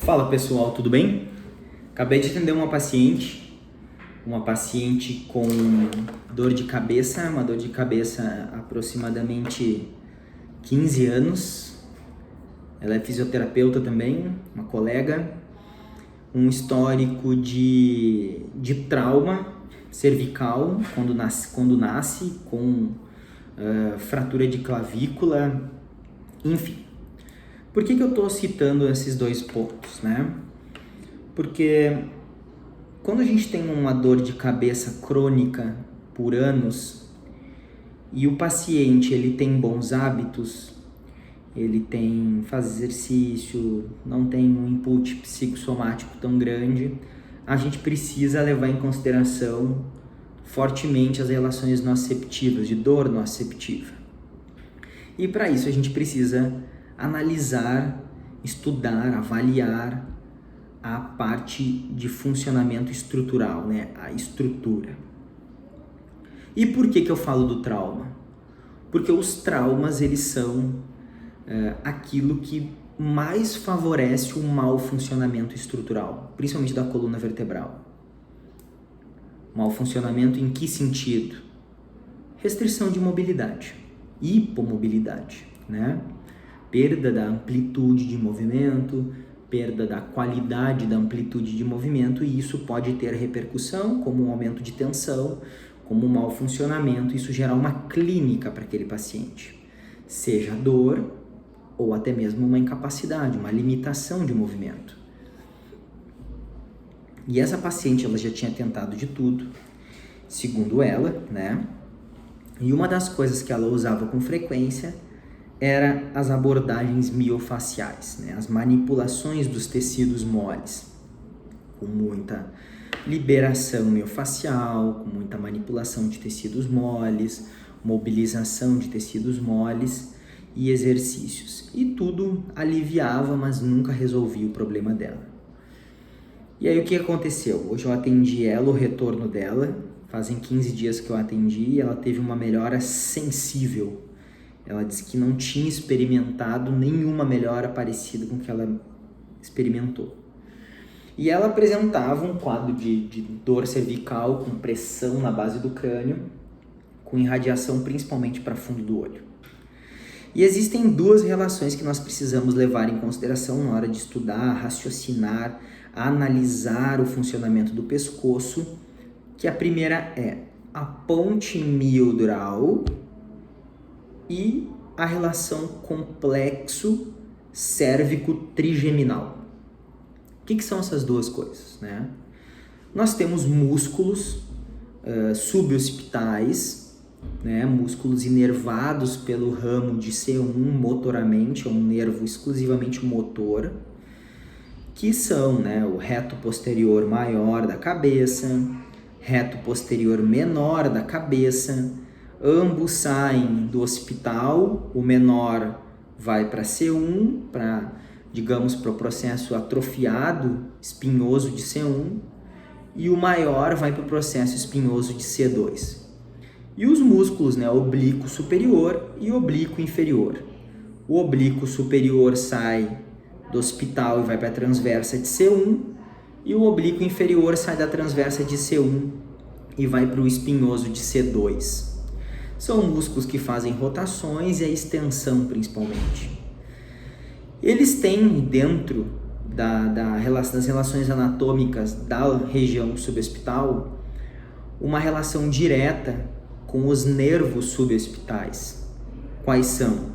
Fala pessoal, tudo bem? Acabei de atender uma paciente com dor de cabeça, uma dor de cabeça há aproximadamente 15 anos. Ela é fisioterapeuta também, uma colega, um histórico de trauma cervical quando nasce com fratura de clavícula, enfim. Por que eu estou citando esses dois pontos, né? Porque quando a gente tem uma dor de cabeça crônica por anos e o paciente ele tem bons hábitos, ele faz exercício, não tem um input psicossomático tão grande, a gente precisa levar em consideração fortemente as relações nociceptivas, de dor nociceptiva. E para isso a gente precisa analisar, estudar, avaliar a parte de funcionamento estrutural, né? A estrutura. E por que eu falo do trauma? Porque os traumas, eles são aquilo que mais favorece o mau funcionamento estrutural, principalmente da coluna vertebral. Mau funcionamento em que sentido? Restrição de mobilidade, hipomobilidade, né? Perda da amplitude de movimento, perda da qualidade da amplitude de movimento, e isso pode ter repercussão como um aumento de tensão, como um mau funcionamento, isso gerar uma clínica para aquele paciente, seja dor ou até mesmo uma incapacidade, uma limitação de movimento. E essa paciente, ela já tinha tentado de tudo, segundo ela, né? E uma das coisas que ela usava com frequência era as abordagens miofaciais, né? As manipulações dos tecidos moles, com muita liberação miofacial, com muita manipulação de tecidos moles, mobilização de tecidos moles e exercícios. E tudo aliviava, mas nunca resolvia o problema dela. E aí o que aconteceu? Hoje eu atendi ela, o retorno dela, fazem 15 dias que eu atendi, e ela teve uma melhora sensível. Ela disse que não tinha experimentado nenhuma melhora parecida com o que ela experimentou. E ela apresentava um quadro de dor cervical com pressão na base do crânio, com irradiação principalmente para fundo do olho. E existem duas relações que nós precisamos levar em consideração na hora de estudar, raciocinar, analisar o funcionamento do pescoço, que a primeira é a ponte miodural e a relação complexo cérvico-trigeminal. O que são essas duas coisas, né? Nós temos músculos subocipitais, né? Músculos inervados pelo ramo de C1 motoramente, é um nervo exclusivamente motor, que são, né, o reto posterior maior da cabeça, reto posterior menor da cabeça. Ambos saem do occipital, o menor vai para C1, para o processo atrofiado espinhoso de C1, e o maior vai para o processo espinhoso de C2. E os músculos, né, oblíquo superior e oblíquo inferior. O oblíquo superior sai do occipital e vai para a transversa de C1, e o oblíquo inferior sai da transversa de C1 e vai para o espinhoso de C2. São músculos que fazem rotações e a extensão principalmente. Eles têm dentro das relações anatômicas da região subocipital uma relação direta com os nervos subocipitais. Quais são?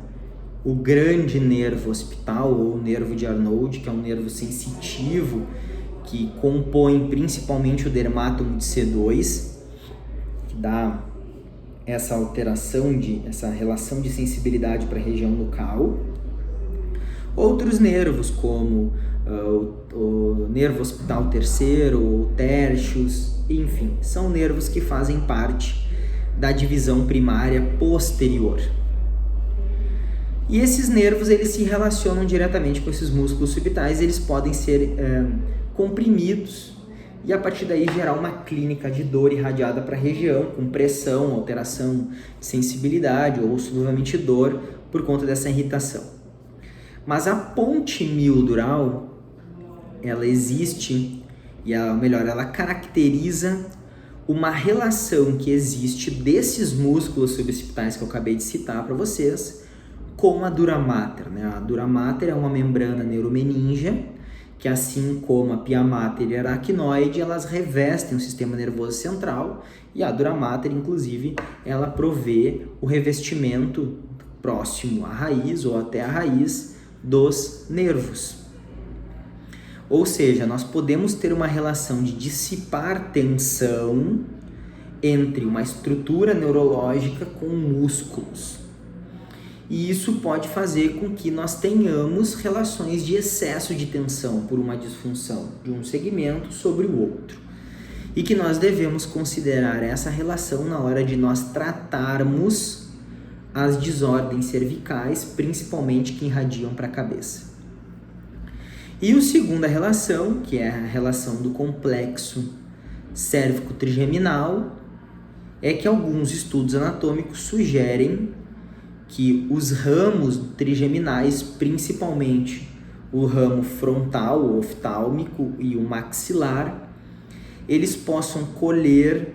O grande nervo occipital, ou nervo de Arnold, que é um nervo sensitivo que compõe principalmente o dermátomo de C2, que dá essa alteração, essa relação de sensibilidade para a região local. Outros nervos, como o nervo occipital terceiro, o tertius, enfim, são nervos que fazem parte da divisão primária posterior. E esses nervos, eles se relacionam diretamente com esses músculos subitais, eles podem ser comprimidos e a partir daí gerar uma clínica de dor irradiada para a região, com pressão, alteração de sensibilidade ou exclusivamente dor por conta dessa irritação. Mas a ponte miodural ela existe, ou melhor, ela caracteriza uma relação que existe desses músculos subocipitais que eu acabei de citar para vocês com a dura mater, né? A dura mater é uma membrana neuromeníngea que, assim como a pia mater e a aracnoide, elas revestem o sistema nervoso central, e a dura mater, inclusive, ela provê o revestimento próximo à raiz ou até a raiz dos nervos. Ou seja, nós podemos ter uma relação de dissipar tensão entre uma estrutura neurológica com músculos. E isso pode fazer com que nós tenhamos relações de excesso de tensão por uma disfunção de um segmento sobre o outro. E que nós devemos considerar essa relação na hora de nós tratarmos as desordens cervicais, principalmente que irradiam para a cabeça. E a segunda relação, que é a relação do complexo cérvico-trigeminal, é que alguns estudos anatômicos sugerem que os ramos trigeminais, principalmente o ramo frontal, o oftálmico e o maxilar, eles possam colher,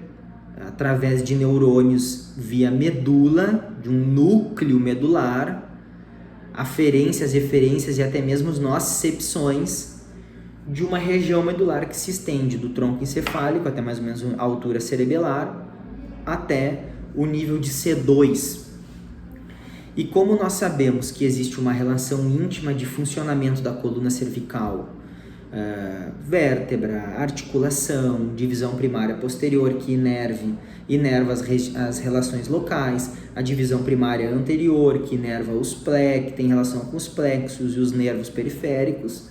através de neurônios via medula, de um núcleo medular, aferências, referências e até mesmo nocicepções de uma região medular que se estende do tronco encefálico até mais ou menos a altura cerebelar até o nível de C2. E como nós sabemos que existe uma relação íntima de funcionamento da coluna cervical, vértebra, articulação, divisão primária posterior que inerva as relações locais, a divisão primária anterior que inerva os que tem relação com os plexos e os nervos periféricos,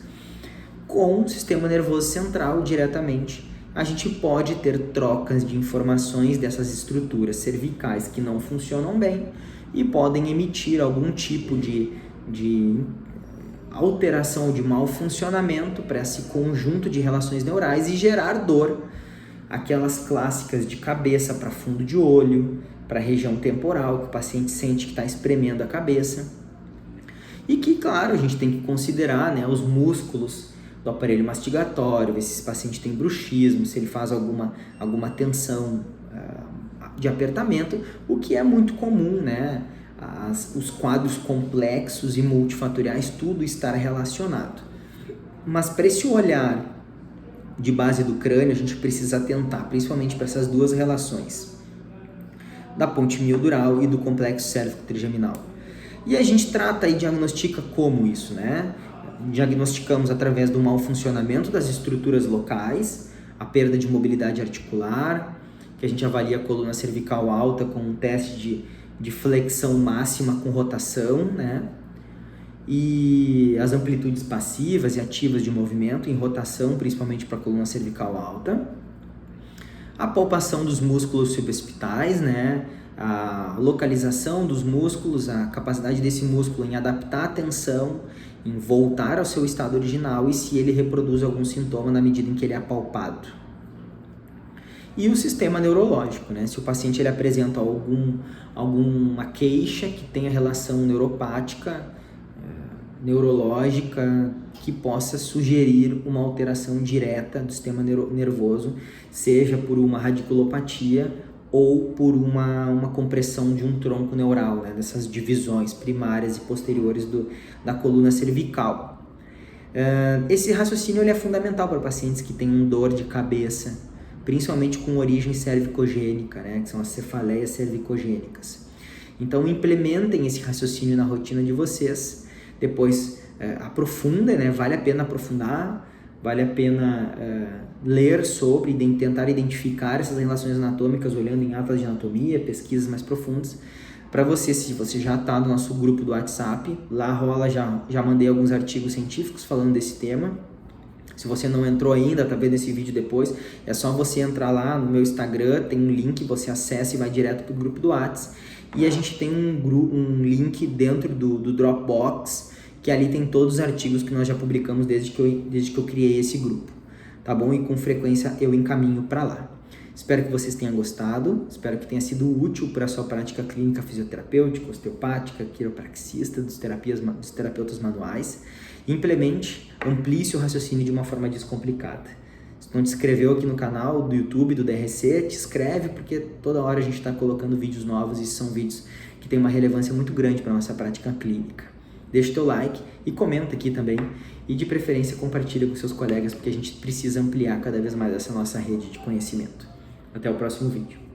com o sistema nervoso central diretamente, a gente pode ter trocas de informações dessas estruturas cervicais que não funcionam bem e podem emitir algum tipo de alteração ou de mau funcionamento para esse conjunto de relações neurais e gerar dor, aquelas clássicas de cabeça para fundo de olho, para a região temporal, que o paciente sente que está espremendo a cabeça. E que, claro, a gente tem que considerar, né, os músculos do aparelho mastigatório, ver se esse paciente tem bruxismo, se ele faz alguma tensão de apertamento, o que é muito comum, né? Os quadros complexos e multifatoriais, tudo estar relacionado. Mas para esse olhar de base do crânio, a gente precisa atentar principalmente para essas duas relações, da ponte miodural e do complexo cérvico-trigeminal. E a gente trata e diagnostica como isso, né? Diagnosticamos através do mau funcionamento das estruturas locais, a perda de mobilidade articular, que a gente avalia a coluna cervical alta com um teste de flexão máxima com rotação, né? E as amplitudes passivas e ativas de movimento em rotação, principalmente para a coluna cervical alta. A palpação dos músculos subocipitais, né? A localização dos músculos, a capacidade desse músculo em adaptar a tensão, em voltar ao seu estado original e se ele reproduz algum sintoma na medida em que ele é apalpado. E o sistema neurológico, né? Se o paciente ele apresenta alguma queixa que tenha relação neuropática, neurológica, que possa sugerir uma alteração direta do sistema nervoso, seja por uma radiculopatia ou por uma compressão de um tronco neural, né? Dessas divisões primárias e posteriores da coluna cervical. Esse raciocínio ele é fundamental para pacientes que têm dor de cabeça, principalmente com origem cervicogênica, né, que são as cefaleias cervicogênicas. Então, implementem esse raciocínio na rotina de vocês, depois aprofundem, né, vale a pena aprofundar, vale a pena ler sobre e tentar identificar essas relações anatômicas olhando em atlas de anatomia, pesquisas mais profundas, para você, se você já está no nosso grupo do WhatsApp, lá rola, já mandei alguns artigos científicos falando desse tema. Se você não entrou ainda, está vendo esse vídeo depois, é só você entrar lá no meu Instagram, tem um link, você acessa e vai direto para o grupo do WhatsApp. E a gente tem um link dentro do Dropbox, que ali tem todos os artigos que nós já publicamos desde que eu criei esse grupo, tá bom? E com frequência eu encaminho para lá. Espero que vocês tenham gostado, espero que tenha sido útil para a sua prática clínica fisioterapêutica, osteopática, quiropraxista, dos terapeutas manuais. Implemente, amplie seu raciocínio de uma forma descomplicada. Se não te inscreveu aqui no canal do YouTube, do DRC, te inscreve, porque toda hora a gente está colocando vídeos novos e são vídeos que têm uma relevância muito grande para a nossa prática clínica. Deixa o teu like e comenta aqui também, e de preferência compartilha com seus colegas, porque a gente precisa ampliar cada vez mais essa nossa rede de conhecimento. Até o próximo vídeo.